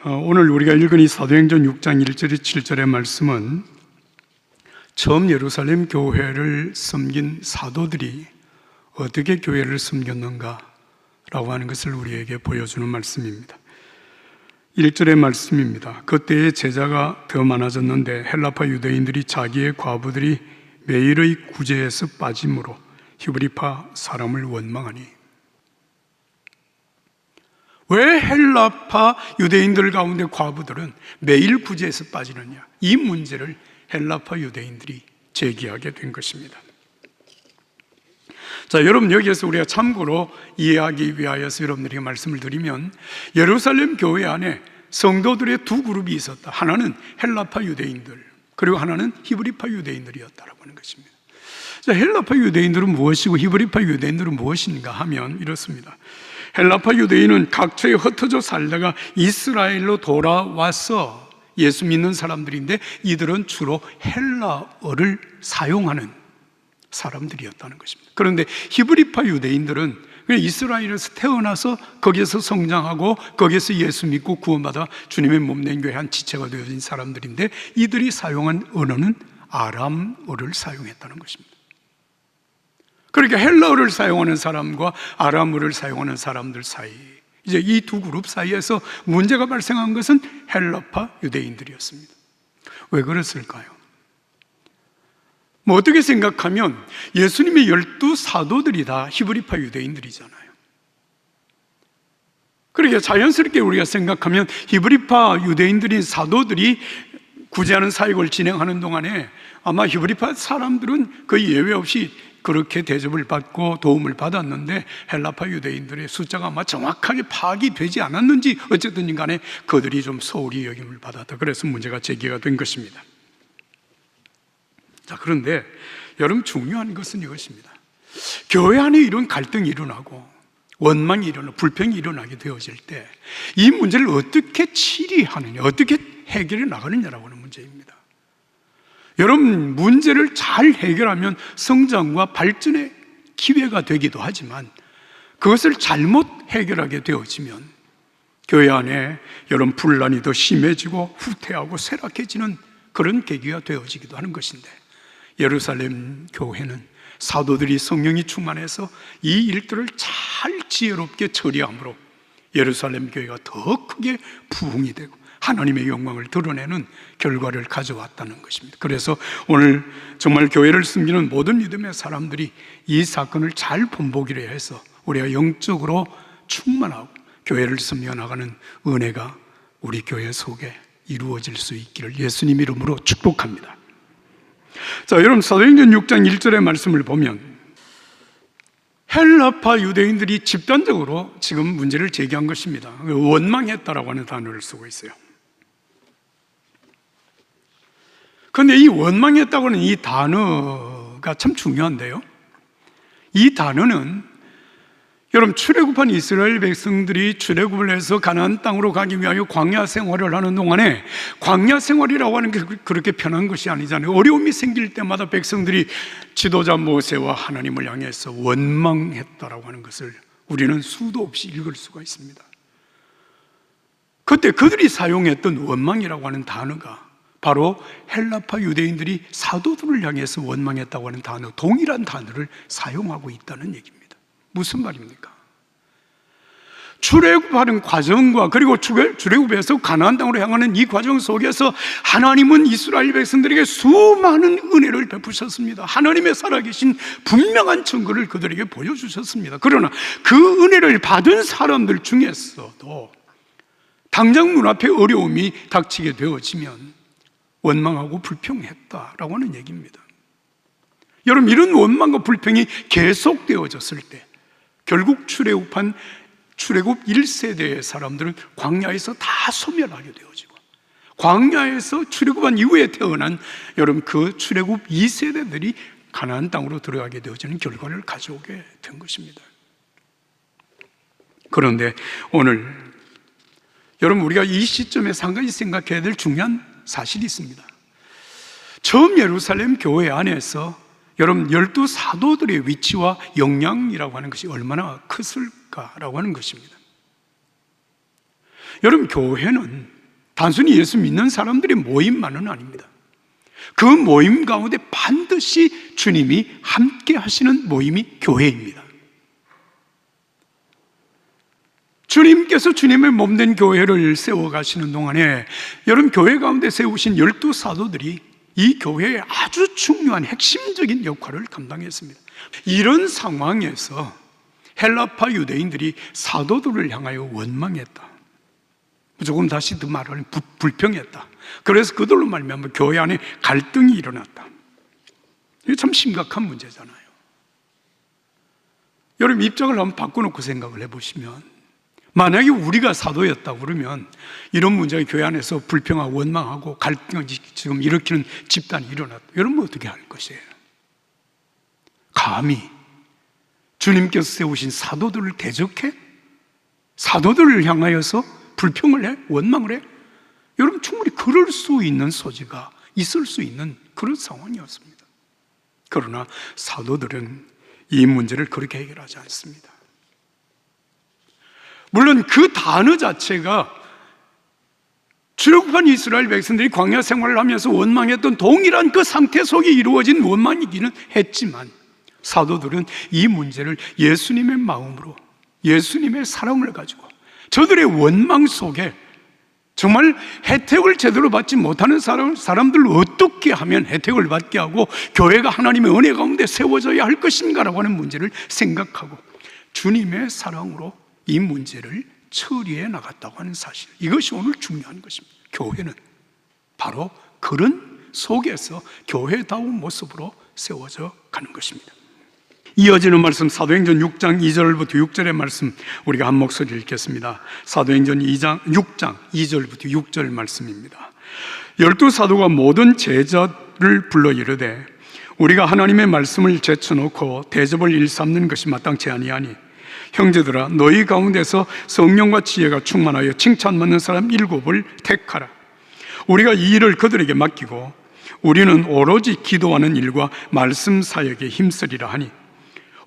오늘 우리가 읽은 이 사도행전 6장 1절에 7절의 말씀은 처음 예루살렘 교회를 섬긴 사도들이 어떻게 교회를 섬겼는가 라고 하는 것을 우리에게 보여주는 말씀입니다. 1절의 말씀입니다. 그때의 제자가 더 많아졌는데 헬라파 유대인들이 자기의 과부들이 매일의 구제에서 빠짐으로 히브리파 사람을 원망하니. 왜 헬라파 유대인들 가운데 과부들은 매일 구제에서 빠지느냐? 이 문제를 헬라파 유대인들이 제기하게 된 것입니다. 자, 여러분, 여기에서 우리가 참고로 이해하기 위하여서 여러분들에게 말씀을 드리면, 예루살렘 교회 안에 성도들의 두 그룹이 있었다. 하나는 헬라파 유대인들, 그리고 하나는 히브리파 유대인들이었다라고 하는 것입니다. 자, 헬라파 유대인들은 무엇이고 히브리파 유대인들은 무엇인가 하면 이렇습니다. 헬라파 유대인은 각처에 흩어져 살다가 이스라엘로 돌아와서 예수 믿는 사람들인데, 이들은 주로 헬라어를 사용하는 사람들이었다는 것입니다. 그런데 히브리파 유대인들은 이스라엘에서 태어나서 거기에서 성장하고 거기에서 예수 믿고 구원받아 주님의 몸된 교회 한 지체가 되어진 사람들인데, 이들이 사용한 언어는 아람어를 사용했다는 것입니다. 그러니까 헬라어를 사용하는 사람과 아람어를 사용하는 사람들 사이, 이제 이 두 그룹 사이에서 문제가 발생한 것은 헬라파 유대인들이었습니다. 왜 그랬을까요? 어떻게 생각하면 예수님의 12 사도들이 다 히브리파 유대인들이잖아요. 그러니까 자연스럽게 우리가 생각하면 히브리파 유대인들인 사도들이 구제하는 사역을 진행하는 동안에 아마 히브리파 사람들은 거의 예외 없이 그렇게 대접을 받고 도움을 받았는데, 헬라파 유대인들의 숫자가 아마 정확하게 파악이 되지 않았는지 어쨌든 간에 그들이 좀 소홀히 여김을 받았다. 그래서 문제가 제기가 된 것입니다. 자, 그런데 여러분, 중요한 것은 이것입니다. 교회 안에 이런 갈등이 일어나고 원망이 일어나고 불평이 일어나게 되어질 때 이 문제를 어떻게 치리하느냐, 어떻게 해결해 나가느냐라고 하는 문제입니다. 여러분, 문제를 잘 해결하면 성장과 발전의 기회가 되기도 하지만, 그것을 잘못 해결하게 되어지면 교회 안에 여러분 분란이 더 심해지고 후퇴하고 쇠락해지는 그런 계기가 되어지기도 하는 것인데, 예루살렘 교회는 사도들이 성령이 충만해서 이 일들을 잘 지혜롭게 처리함으로 예루살렘 교회가 더 크게 부흥이 되고 하나님의 영광을 드러내는 결과를 가져왔다는 것입니다. 그래서 오늘 정말 교회를 섬기는 모든 믿음의 사람들이 이 사건을 잘 본보기로 해서 우리가 영적으로 충만하고 교회를 섬겨 나가는 은혜가 우리 교회 속에 이루어질 수 있기를 예수님 이름으로 축복합니다. 자, 여러분, 사도행전 6장 1절의 말씀을 보면 헬라파 유대인들이 집단적으로 지금 문제를 제기한 것입니다. 원망했다라고 하는 단어를 쓰고 있어요. 그런데 이 원망했다고 하는 이 단어가 참 중요한데요, 이 단어는 여러분, 출애굽한 이스라엘 백성들이 출애굽을 해서 가나안 땅으로 가기 위하여 광야 생활을 하는 동안에, 광야 생활이라고 하는 게 그렇게 편한 것이 아니잖아요. 어려움이 생길 때마다 백성들이 지도자 모세와 하나님을 향해서 원망했다라고 하는 것을 우리는 수도 없이 읽을 수가 있습니다. 그때 그들이 사용했던 원망이라고 하는 단어가 바로 헬라파 유대인들이 사도들을 향해서 원망했다고 하는 단어, 동일한 단어를 사용하고 있다는 얘기입니다. 무슨 말입니까? 출애굽하는 과정과 그리고 출애굽에서 가나안 땅으로 향하는 이 과정 속에서 하나님은 이스라엘 백성들에게 수많은 은혜를 베푸셨습니다. 하나님의 살아계신 분명한 증거를 그들에게 보여주셨습니다. 그러나 그 은혜를 받은 사람들 중에서도 당장 눈앞에 어려움이 닥치게 되어지면 원망하고 불평했다라고 하는 얘기입니다. 여러분, 이런 원망과 불평이 계속되어졌을 때 결국 출애굽 1세대의 사람들은 광야에서 다 소멸하게 되어지고, 광야에서 출애굽한 이후에 태어난 여러분 그 출애굽 2세대들이 가나안 땅으로 들어가게 되어지는 결과를 가져오게 된 것입니다. 그런데 오늘 여러분, 우리가 이 시점에서 한 가지 생각해야 될 중요한 사실이 있습니다. 처음 예루살렘 교회 안에서 여러분 12 사도들의 위치와 영향이라고 하는 것이 얼마나 컸을까라고 하는 것입니다. 여러분, 교회는 단순히 예수 믿는 사람들의 모임만은 아닙니다. 그 모임 가운데 반드시 주님이 함께 하시는 모임이 교회입니다. 주님께서 주님의 몸된 교회를 세워가시는 동안에 여러분, 교회 가운데 세우신 12사도들이 이 교회의 아주 중요한 핵심적인 역할을 감당했습니다. 이런 상황에서 헬라파 유대인들이 사도들을 향하여 원망했다. 조금 다시 더 말하면 불평했다. 그래서 그들로 말미암아 교회 안에 갈등이 일어났다. 이게 참 심각한 문제잖아요. 여러분, 입장을 한번 바꿔놓고 생각을 해보시면, 만약에 우리가 사도였다고 그러면 이런 문제가 교회 안에서 불평하고 원망하고 갈등을 지금 일으키는 집단이 일어났다. 여러분, 어떻게 할 것이에요? 감히 주님께서 세우신 사도들을 대적해? 사도들을 향하여서 불평을 해? 원망을 해? 여러분, 충분히 그럴 수 있는 소지가 있을 수 있는 그런 상황이었습니다. 그러나 사도들은 이 문제를 그렇게 해결하지 않습니다. 물론 그 단어 자체가 출애굽한 이스라엘 백성들이 광야 생활을 하면서 원망했던 동일한 그 상태 속에 이루어진 원망이기는 했지만, 사도들은 이 문제를 예수님의 마음으로, 예수님의 사랑을 가지고 저들의 원망 속에 정말 혜택을 제대로 받지 못하는 사람들을 어떻게 하면 혜택을 받게 하고 교회가 하나님의 은혜 가운데 세워져야 할 것인가라고 하는 문제를 생각하고 주님의 사랑으로 이 문제를 처리해 나갔다고 하는 사실, 이것이 오늘 중요한 것입니다. 교회는 바로 그런 속에서 교회다운 모습으로 세워져 가는 것입니다. 이어지는 말씀, 사도행전 6장 2절부터 6절의 말씀 우리가 한 목소리 읽겠습니다. 사도행전 6장 2절부터 6절 말씀입니다. 12사도가 모든 제자를 불러 이르되 우리가 하나님의 말씀을 제쳐놓고 대접을 일삼는 것이 마땅치 아니하니 형제들아, 너희 가운데서 성령과 지혜가 충만하여 칭찬받는 사람 7을 택하라. 우리가 이 일을 그들에게 맡기고 우리는 오로지 기도하는 일과 말씀 사역에 힘쓰리라 하니,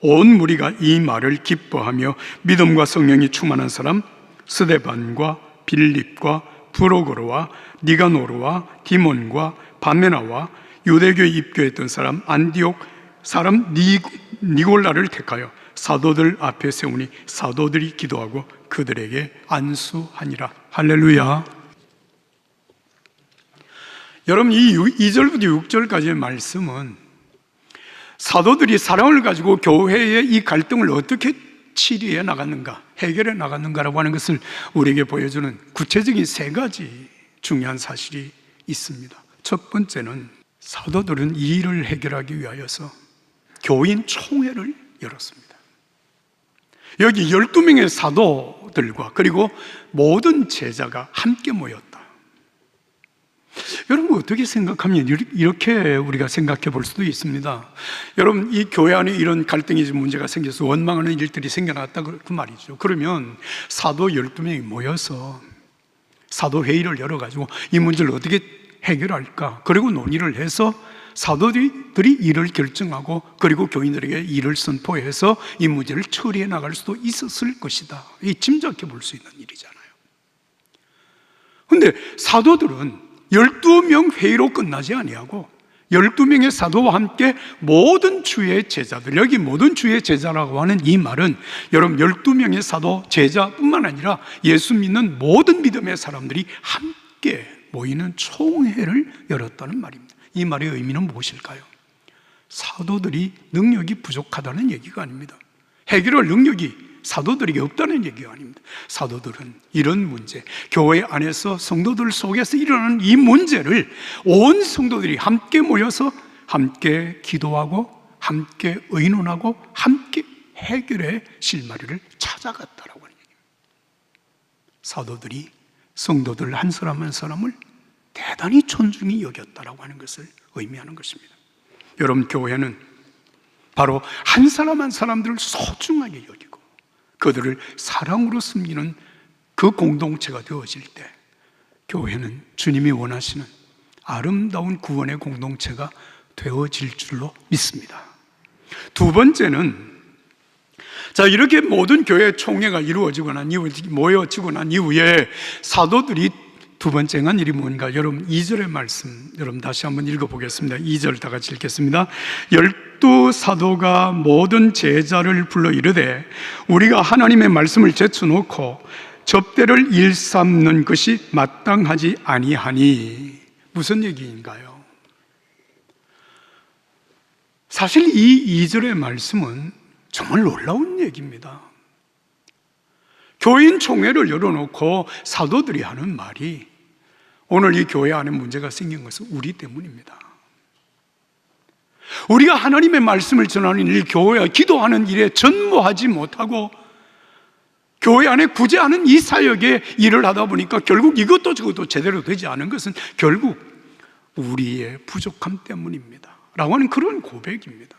온 무리가 이 말을 기뻐하며 믿음과 성령이 충만한 사람 스데반과 빌립과 브로거로와 니가노르와 디몬과 바메나와 유대교에 입교했던 사람 안디옥 사람 니골라를 택하여 사도들 앞에 세우니 사도들이 기도하고 그들에게 안수하니라. 할렐루야. 여러분, 이 2절부터 6절까지의 말씀은 사도들이 사랑을 가지고 교회의 이 갈등을 어떻게 치료해 나갔는가, 해결해 나갔는가라고 하는 것을 우리에게 보여주는 구체적인 3가지 중요한 사실이 있습니다. 첫 번째는 사도들은 이 일을 해결하기 위하여서 교인 총회를 열었습니다. 여기 12명의 사도들과 그리고 모든 제자가 함께 모였다. 여러분, 어떻게 생각하면 이렇게 우리가 생각해 볼 수도 있습니다. 여러분, 이 교회 안에 이런 갈등이 문제가 생겨서 원망하는 일들이 생겨났다 그 말이죠. 그러면 사도 12명이 모여서 사도회의를 열어가지고 이 문제를 어떻게 해결할까, 그리고 논의를 해서 사도들이 일을 결정하고 그리고 교인들에게 일을 선포해서 이 문제를 처리해 나갈 수도 있었을 것이다. 이 짐작해 볼 수 있는 일이잖아요. 그런데 사도들은 12명 회의로 끝나지 아니하고 12명의 사도와 함께 모든 주의 제자들, 여기 모든 주의 제자라고 하는 이 말은 여러분 12명의 사도 제자뿐만 아니라 예수 믿는 모든 믿음의 사람들이 함께 모이는 총회를 열었다는 말입니다. 이 말의 의미는 무엇일까요? 사도들이 능력이 부족하다는 얘기가 아닙니다. 해결할 능력이 사도들에게 없다는 얘기가 아닙니다. 사도들은 이런 문제, 교회 안에서 성도들 속에서 일어나는 이 문제를 온 성도들이 함께 모여서 함께 기도하고 함께 의논하고 함께 해결의 실마리를 찾아갔다라고 하는 얘기입니다. 사도들이 성도들 한 사람 한 사람을 대단히 존중히 여겼다라고 하는 것을 의미하는 것입니다. 여러분, 교회는 바로 한 사람 한 사람들을 소중하게 여기고 그들을 사랑으로 섬기는 그 공동체가 되어질 때 교회는 주님이 원하시는 아름다운 구원의 공동체가 되어질 줄로 믿습니다. 두 번째는, 자, 이렇게 모든 교회 총회가 이루어지고 난 이후, 모여지고 난 이후에 사도들이 두 번째 행한 일이 뭔가? 여러분 2절의 말씀 여러분 다시 한번 읽어보겠습니다. 2절 다 같이 읽겠습니다. 12 사도가 모든 제자를 불러 이르되 우리가 하나님의 말씀을 제쳐놓고 접대를 일삼는 것이 마땅하지 아니하니. 무슨 얘기인가요? 사실 이 2절의 말씀은 정말 놀라운 얘기입니다. 교인 총회를 열어놓고 사도들이 하는 말이 오늘 이 교회 안에 문제가 생긴 것은 우리 때문입니다. 우리가 하나님의 말씀을 전하는 일, 교회와 기도하는 일에 전무하지 못하고 교회 안에 구제하는 이 사역에 일을 하다 보니까 결국 이것도 저것도 제대로 되지 않은 것은 결국 우리의 부족함 때문입니다 라고 하는 그런 고백입니다.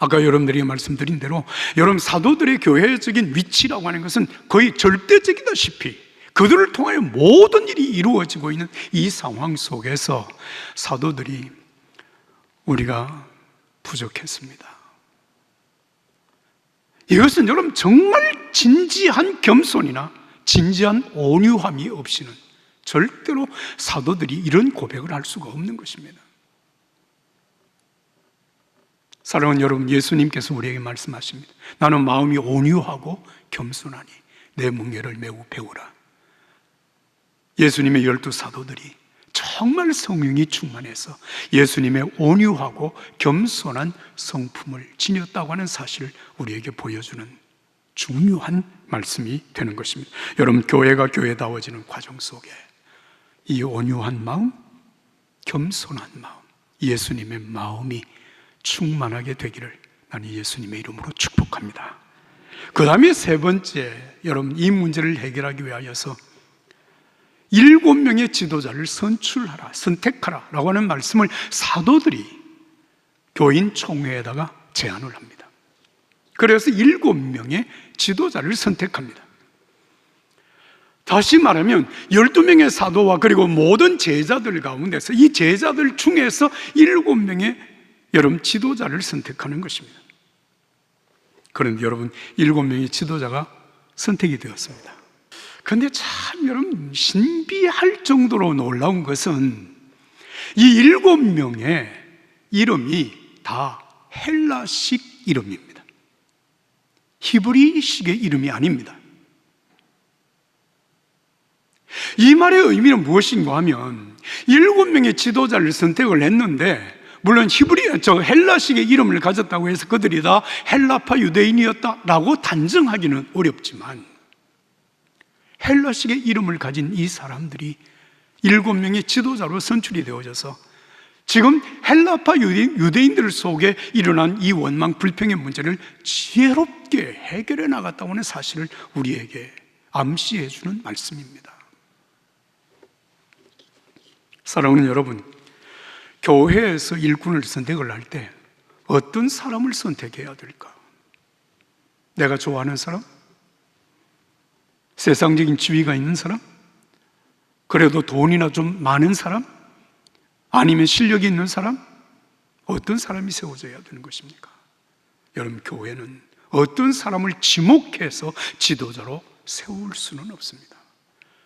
아까 여러분들이 말씀드린 대로 여러분 사도들의 교회적인 위치라고 하는 것은 거의 절대적이다시피 그들을 통하여 모든 일이 이루어지고 있는 이 상황 속에서 사도들이 우리가 부족했습니다. 이것은 여러분 정말 진지한 겸손이나 진지한 온유함이 없이는 절대로 사도들이 이런 고백을 할 수가 없는 것입니다. 사랑하는 여러분, 예수님께서 우리에게 말씀하십니다. 나는 마음이 온유하고 겸손하니 내 멍에를 매우 배우라. 예수님의 12 사도들이 정말 성령이 충만해서 예수님의 온유하고 겸손한 성품을 지녔다고 하는 사실을 우리에게 보여주는 중요한 말씀이 되는 것입니다. 여러분, 교회가 교회다워지는 과정 속에 이 온유한 마음, 겸손한 마음, 예수님의 마음이 충만하게 되기를 나는 예수님의 이름으로 축복합니다. 그 다음에 세 번째, 여러분 이 문제를 해결하기 위하여서 7명의 지도자를 선출하라, 선택하라 라고 하는 말씀을 사도들이 교인 총회에다가 제안을 합니다. 그래서 7명의 지도자를 선택합니다. 다시 말하면 12명의 사도와 그리고 모든 제자들 가운데서 이 제자들 중에서 7명의 여러분 지도자를 선택하는 것입니다. 그런데 여러분 7명의 지도자가 선택이 되었습니다. 그런데 참 여러분 신비할 정도로 놀라운 것은 이 7명의 이름이 다 헬라식 이름입니다. 히브리식의 이름이 아닙니다. 이 말의 의미는 무엇인가 하면 7명의 지도자를 선택을 했는데 물론 헬라식의 이름을 가졌다고 해서 그들이 다 헬라파 유대인이었다라고 단정하기는 어렵지만 헬라식의 이름을 가진 이 사람들이 7명의 지도자로 선출이 되어져서 지금 헬라파 유대인들 속에 일어난 이 원망 불평의 문제를 지혜롭게 해결해 나갔다고 하는 사실을 우리에게 암시해 주는 말씀입니다. 사랑하는 여러분, 교회에서 일꾼을 선택을 할 때 어떤 사람을 선택해야 될까? 내가 좋아하는 사람? 세상적인 지위가 있는 사람? 그래도 돈이나 좀 많은 사람? 아니면 실력이 있는 사람? 어떤 사람이 세워져야 되는 것입니까? 여러분, 교회는 어떤 사람을 지목해서 지도자로 세울 수는 없습니다.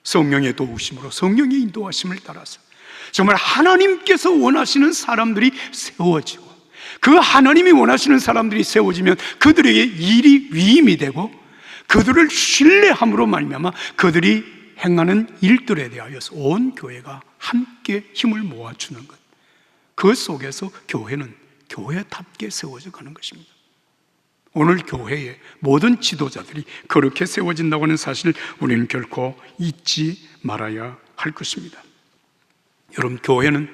성령의 도우심으로, 성령의 인도하심을 따라서 정말 하나님께서 원하시는 사람들이 세워지고 그 하나님이 원하시는 사람들이 세워지면 그들에게 일이 위임이 되고 그들을 신뢰함으로 말미암아 그들이 행하는 일들에 대하여서 온 교회가 함께 힘을 모아주는 것, 그 속에서 교회는 교회답게 세워져 가는 것입니다. 오늘 교회의 모든 지도자들이 그렇게 세워진다고 하는 사실을 우리는 결코 잊지 말아야 할 것입니다. 여러분, 교회는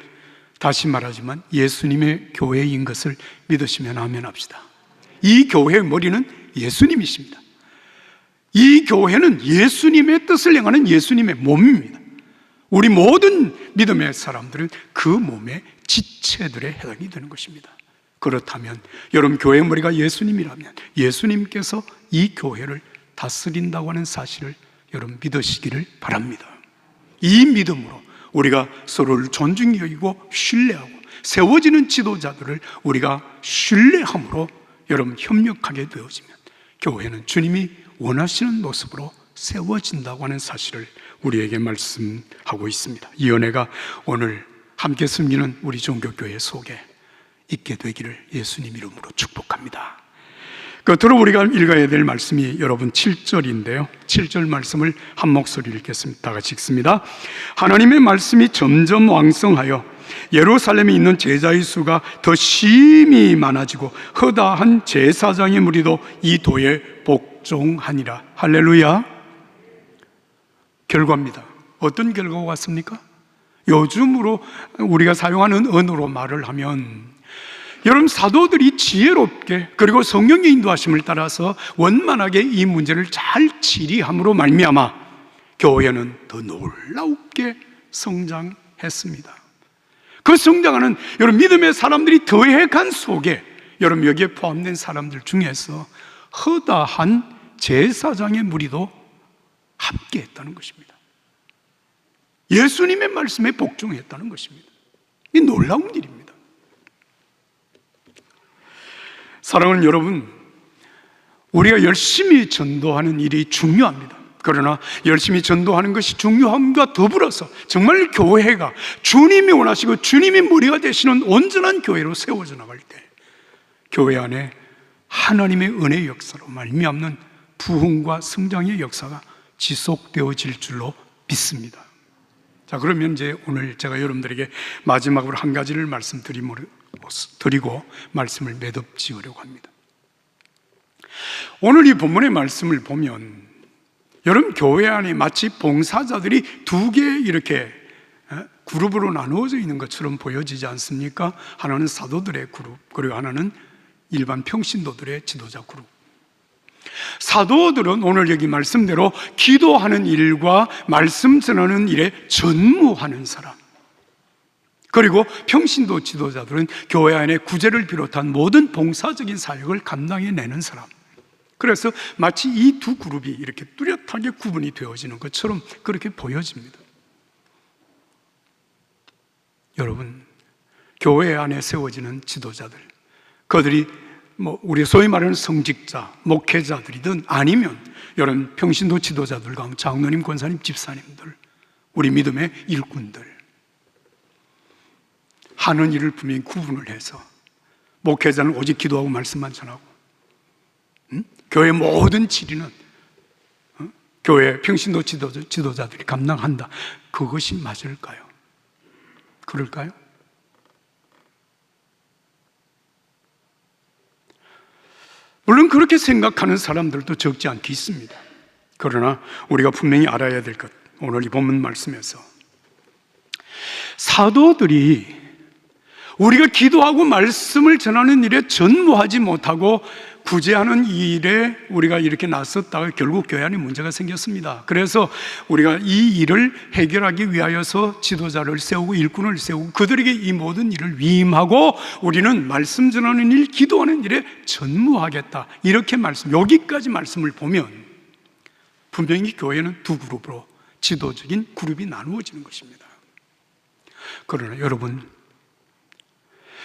다시 말하지만 예수님의 교회인 것을 믿으시면 아멘 합시다. 이 교회의 머리는 예수님이십니다. 이 교회는 예수님의 뜻을 행하는 예수님의 몸입니다. 우리 모든 믿음의 사람들은 그 몸의 지체들에 해당이 되는 것입니다. 그렇다면 여러분, 교회의 머리가 예수님이라면 예수님께서 이 교회를 다스린다고 하는 사실을 여러분 믿으시기를 바랍니다. 이 믿음으로 우리가 서로를 존중히 여기고 신뢰하고 세워지는 지도자들을 우리가 신뢰함으로 여러분 협력하게 되어지면 교회는 주님이 원하시는 모습으로 세워진다고 하는 사실을 우리에게 말씀하고 있습니다. 이 은혜가 오늘 함께 섬기는 우리 종교교회 속에 있게 되기를 예수님 이름으로 축복합니다. 끝으로 우리가 읽어야 될 말씀이 여러분 7절인데요 7절 말씀을 한 목소리 읽겠습니다. 다 같이 읽습니다. 하나님의 말씀이 점점 왕성하여 예루살렘에 있는 제자의 수가 더 심히 많아지고 허다한 제사장의 무리도 이 도에 복종하니라. 할렐루야. 결과입니다. 어떤 결과가 왔습니까? 요즘으로 우리가 사용하는 언어로 말을 하면 여러분 사도들이 지혜롭게 그리고 성령의 인도하심을 따라서 원만하게 이 문제를 잘 치리함으로 말미암아 교회는 더 놀랍게 성장했습니다. 그 성장하는 여러분 믿음의 사람들이 더해간 속에 여러분 여기에 포함된 사람들 중에서 허다한 제사장의 무리도 함께했다는 것입니다. 예수님의 말씀에 복종했다는 것입니다. 이 놀라운 일입니다. 사랑하는 여러분, 우리가 열심히 전도하는 일이 중요합니다. 그러나 열심히 전도하는 것이 중요함과 더불어서 정말 교회가 주님이 원하시고 주님이 머리가 되시는 온전한 교회로 세워져 나갈 때 교회 안에 하나님의 은혜의 역사로 말미암는 부흥과 성장의 역사가 지속되어질 줄로 믿습니다. 자, 그러면 이제 오늘 제가 여러분들에게 마지막으로 한 가지를 드리고 말씀을 매듭 지으려고 합니다. 오늘 이 본문의 말씀을 보면 여러분 교회 안에 마치 봉사자들이 두 개 이렇게 그룹으로 나누어져 있는 것처럼 보여지지 않습니까? 하나는 사도들의 그룹, 그리고 하나는 일반 평신도들의 지도자 그룹. 사도들은 오늘 여기 말씀대로 기도하는 일과 말씀 전하는 일에 전무하는 사람, 그리고 평신도 지도자들은 교회 안에 구제를 비롯한 모든 봉사적인 사역을 감당해내는 사람. 그래서 마치 이 두 그룹이 이렇게 뚜렷하게 구분이 되어지는 것처럼 그렇게 보여집니다. 여러분, 교회 안에 세워지는 지도자들, 그들이 우리 소위 말하는 성직자, 목회자들이든 아니면 여러분 평신도 지도자들 가운데 장로님, 권사님, 집사님들, 우리 믿음의 일꾼들, 하는 일을 분명히 구분을 해서 목회자는 오직 기도하고 말씀만 전하고 교회 모든 질의는 교회 평신도 지도자들이 감당한다. 그것이 맞을까요? 그럴까요? 물론 그렇게 생각하는 사람들도 적지 않게 있습니다. 그러나 우리가 분명히 알아야 될 것, 오늘 이 본문 말씀에서 사도들이 우리가 기도하고 말씀을 전하는 일에 전무하지 못하고 구제하는 일에 우리가 이렇게 나섰다가 결국 교회 안에 문제가 생겼습니다. 그래서 우리가 이 일을 해결하기 위하여서 지도자를 세우고 일꾼을 세우고 그들에게 이 모든 일을 위임하고 우리는 말씀 전하는 일, 기도하는 일에 전무하겠다, 이렇게 여기까지 말씀을 보면 분명히 교회는 두 그룹으로 지도적인 그룹이 나누어지는 것입니다. 그러나 여러분,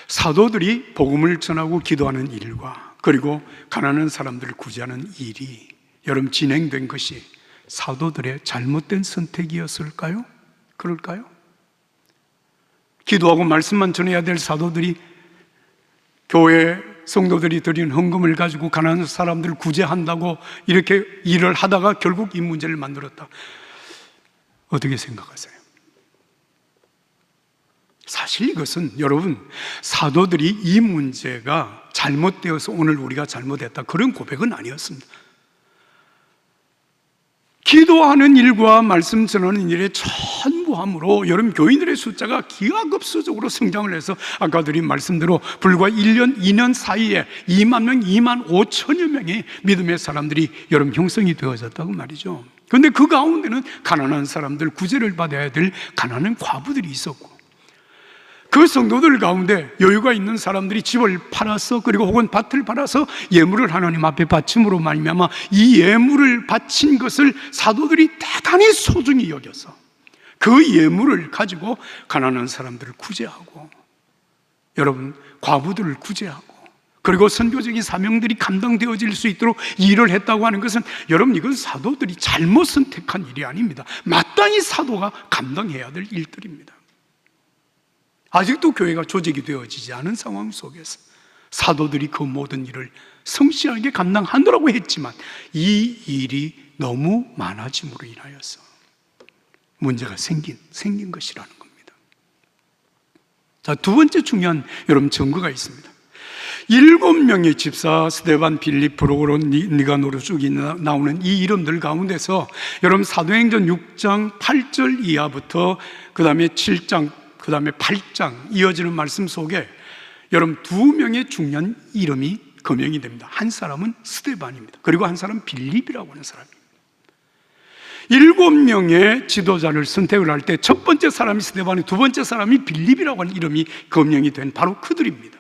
사도들이 복음을 전하고 기도하는 일과 그리고 가난한 사람들을 구제하는 일이 여러분 진행된 것이 사도들의 잘못된 선택이었을까요? 그럴까요? 기도하고 말씀만 전해야 될 사도들이 교회 성도들이 드린 헌금을 가지고 가난한 사람들을 구제한다고 이렇게 일을 하다가 결국 이 문제를 만들었다. 어떻게 생각하세요? 사실 이것은 여러분 사도들이 이 문제가 잘못되어서 오늘 우리가 잘못했다, 그런 고백은 아니었습니다. 기도하는 일과 말씀 전하는 일에 전무함으로 여러분 교인들의 숫자가 기하급수적으로 성장을 해서 아까 드린 말씀대로 불과 1년, 2년 사이에 2만 명, 2만 5천여 명의 믿음의 사람들이 여러분 형성이 되어졌다고 말이죠. 그런데 그 가운데는 가난한 사람들, 구제를 받아야 될 가난한 과부들이 있었고, 그 성도들 가운데 여유가 있는 사람들이 집을 팔아서 그리고 혹은 밭을 팔아서 예물을 하나님 앞에 바침으로 말미암아 이 예물을 바친 것을 사도들이 대단히 소중히 여겨서 그 예물을 가지고 가난한 사람들을 구제하고 여러분 과부들을 구제하고 그리고 선교적인 사명들이 감당되어질 수 있도록 일을 했다고 하는 것은 여러분, 이건 사도들이 잘못 선택한 일이 아닙니다. 마땅히 사도가 감당해야 될 일들입니다. 아직도 교회가 조직이 되어지지 않은 상황 속에서 사도들이 그 모든 일을 성실하게 감당하느라고 했지만 이 일이 너무 많아짐으로 인하여서 문제가 생긴 것이라는 겁니다. 자, 두 번째 중요한 여러분 증거가 있습니다. 7명의 집사 스데반, 빌립, 프로고로, 니가노로 쭉 나오는 이 이름들 가운데서 여러분 사도행전 6장 8절 이하부터 그 다음에 7장, 그 다음에 8장 이어지는 말씀 속에 여러분 2명의 중요한 이름이 거명이 됩니다. 한 사람은 스데반입니다. 그리고 한 사람은 빌립이라고 하는 사람입니다. 7명의 지도자를 선택을 할 때 첫 번째 사람이 스데반이고 두 번째 사람이 빌립이라고 하는 이름이 거명이 된 바로 그들입니다.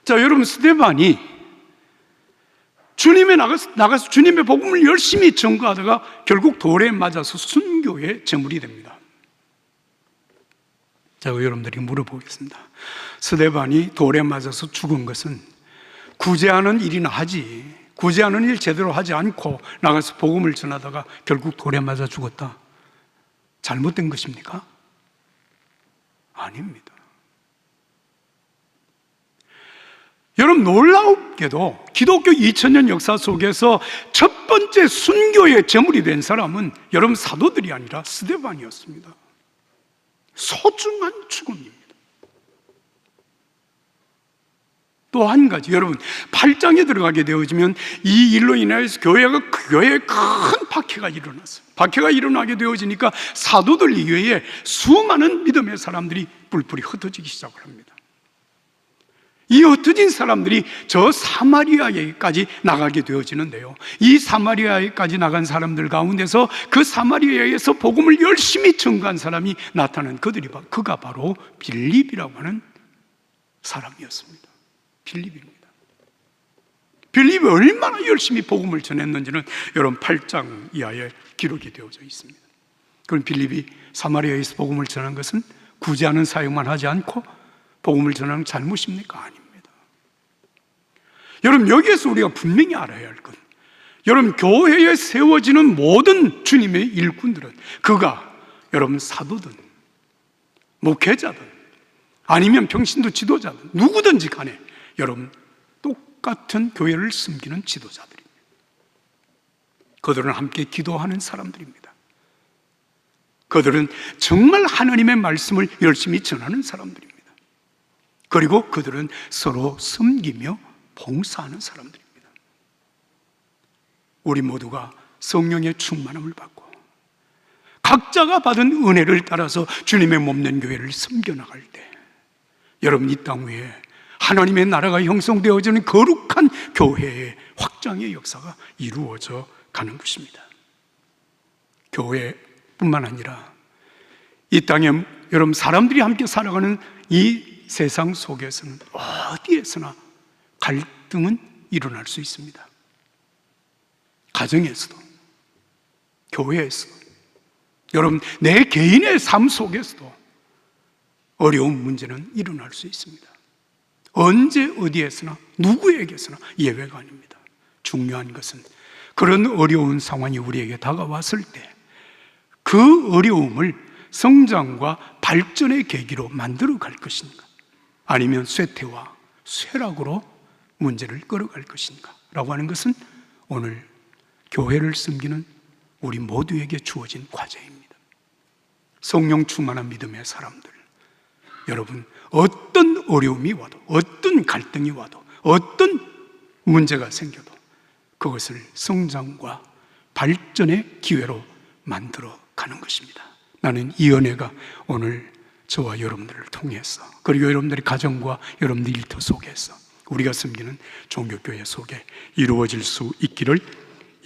자, 여러분, 스데반이 주님에 나가서 주님의 복음을 열심히 전거하다가 결국 돌에 맞아서 순교의 제물이 됩니다. 자, 여러분들이 물어보겠습니다. 스데반이 돌에 맞아서 죽은 것은 구제하는 일이나 하지, 구제하는 일 제대로 하지 않고 나가서 복음을 전하다가 결국 돌에 맞아 죽었다, 잘못된 것입니까? 아닙니다. 여러분, 놀랍게도 기독교 2000년 역사 속에서 첫 번째 순교의 제물이 된 사람은 여러분 사도들이 아니라 스데반이었습니다. 소중한 죽음입니다. 또 한 가지, 여러분 8장에 들어가게 되어지면 이 일로 인하여서 교회에 큰 박해가 일어났어요. 박해가 일어나게 되어지니까 사도들 이외에 수많은 믿음의 사람들이 뿔뿔이 흩어지기 시작을 합니다. 이 흩어진 사람들이 저 사마리아에까지 나가게 되어지는데요, 이 사마리아에까지 나간 사람들 가운데서 그 사마리아에서 복음을 열심히 전가한 사람이 나타난 그가 바로 빌립이라고 하는 사람이었습니다. 빌립입니다. 빌립이 얼마나 열심히 복음을 전했는지는 여러분 8장 이하에 기록이 되어져 있습니다. 그럼 빌립이 사마리아에서 복음을 전한 것은 구제하는 사역만 하지 않고 복음을 전하는 잘못입니까? 아닙니다. 여러분, 여기에서 우리가 분명히 알아야 할 것, 여러분 교회에 세워지는 모든 주님의 일꾼들은 그가 여러분 사도든 목회자든 아니면 평신도 지도자든 누구든지 간에 여러분 똑같은 교회를 섬기는 지도자들입니다. 그들은 함께 기도하는 사람들입니다. 그들은 정말 하나님의 말씀을 열심히 전하는 사람들입니다. 그리고 그들은 서로 섬기며 봉사하는 사람들입니다. 우리 모두가 성령의 충만함을 받고 각자가 받은 은혜를 따라서 주님의 몸된 교회를 섬겨나갈 때 여러분 이 땅 위에 하나님의 나라가 형성되어지는 거룩한 교회의 확장의 역사가 이루어져 가는 것입니다. 교회뿐만 아니라 이 땅에 여러분 사람들이 함께 살아가는 이 세상 속에서는 어디에서나 갈등은 일어날 수 있습니다. 가정에서도, 교회에서도, 여러분 내 개인의 삶 속에서도 어려운 문제는 일어날 수 있습니다. 언제 어디에서나 누구에게서나 예외가 아닙니다. 중요한 것은 그런 어려운 상황이 우리에게 다가왔을 때 그 어려움을 성장과 발전의 계기로 만들어 갈 것인가, 아니면 쇠퇴와 쇠락으로 문제를 끌어갈 것인가 라고 하는 것은 오늘 교회를 섬기는 우리 모두에게 주어진 과제입니다. 성령 충만한 믿음의 사람들, 여러분 어떤 어려움이 와도, 어떤 갈등이 와도, 어떤 문제가 생겨도 그것을 성장과 발전의 기회로 만들어 가는 것입니다. 나는 이 은혜가 오늘 저와 여러분들을 통해서, 그리고 여러분들의 가정과 여러분들 일터 속에서 우리가 섬기는 종교교회 속에 이루어질 수 있기를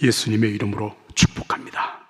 예수님의 이름으로 축복합니다.